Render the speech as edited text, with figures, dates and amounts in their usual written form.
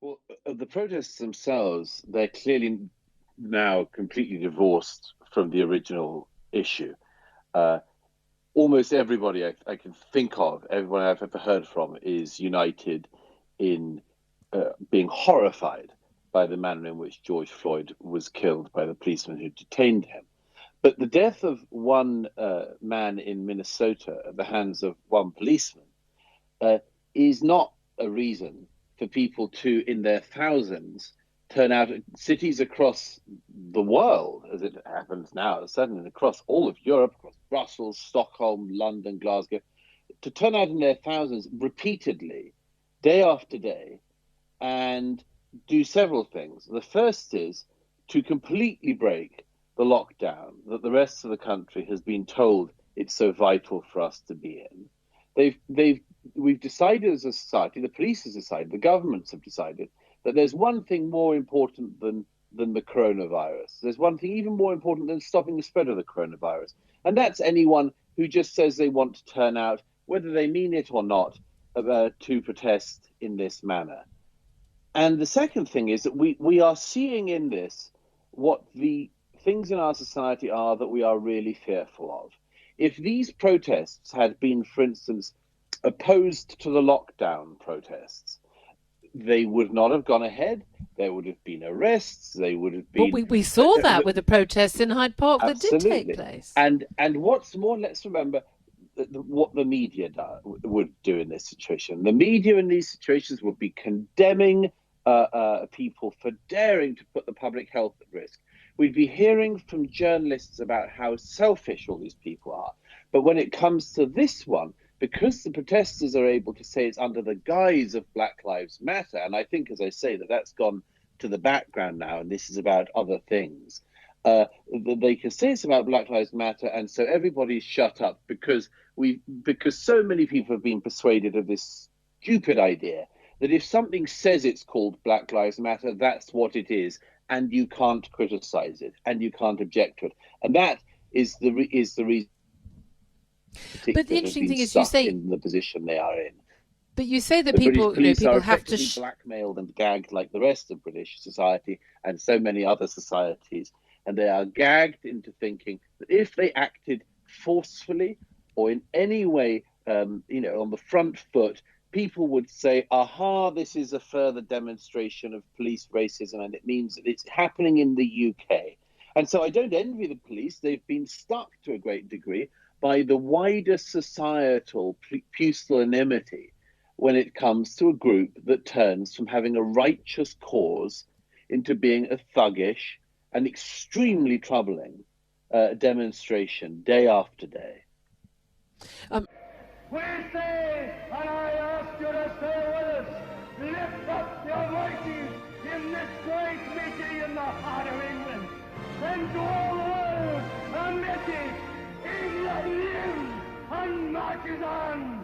Well, the protests themselves, they're clearly now completely divorced from the original issue. Uh, Almost everybody I can think of, everyone I've ever heard from, is united in being horrified by the manner in which George Floyd was killed by the policeman who detained him. But the death of one man in Minnesota at the hands of one policeman uh, is not a reason for people to, in their thousands, turn out cities across the world, as it happens now, suddenly across all of Europe, across Brussels, Stockholm, London, Glasgow, to turn out in their thousands repeatedly, day after day, and do several things. The first is to completely break the lockdown that the rest of the country has been told it's so vital for us to be in. We've decided as a society, the police has decided, the governments have decided that there's one thing more important than the coronavirus. There's one thing even more important than stopping the spread of the coronavirus, and that's anyone who just says they want to turn out, whether they mean it or not, to protest in this manner. And the second thing is that we are seeing in this what the things in our society are that we are really fearful of. If these protests had been, for instance, opposed to the lockdown protests, they would not have gone ahead. There would have been arrests. They would have been. Well, we saw that with the protests in Hyde Park that did take place. And what's more, let's remember what the media would do in this situation. The media in these situations would be condemning people for daring to put the public health at risk. We'd be hearing from journalists about how selfish all these people are. But when it comes to this one, because the protesters are able to say it's under the guise of Black Lives Matter, and I think, as I say, that's gone to the background now, and this is about other things, they can say it's about Black Lives Matter, and so everybody's shut up because so many people have been persuaded of this stupid idea that if something says it's called Black Lives Matter, that's what it is, and you can't criticize it, and you can't object to it, and that is the reason. But the interesting thing is, you say in the position they are in. But you say that people have to blackmailed and gagged like the rest of British society and so many other societies, and they are gagged into thinking that if they acted forcefully or in any way, on the front foot, people would say, aha, this is a further demonstration of police racism, and it means that it's happening in the UK. And so I don't envy the police. They've been stuck to a great degree by the wider societal pusillanimity when it comes to a group that turns from having a righteous cause into being a thuggish and extremely troubling demonstration day after day. We say, and I ask you to stay with us, lift up your voices in this great meeting in the heart of England, and to all the world a message: England lives and marches on.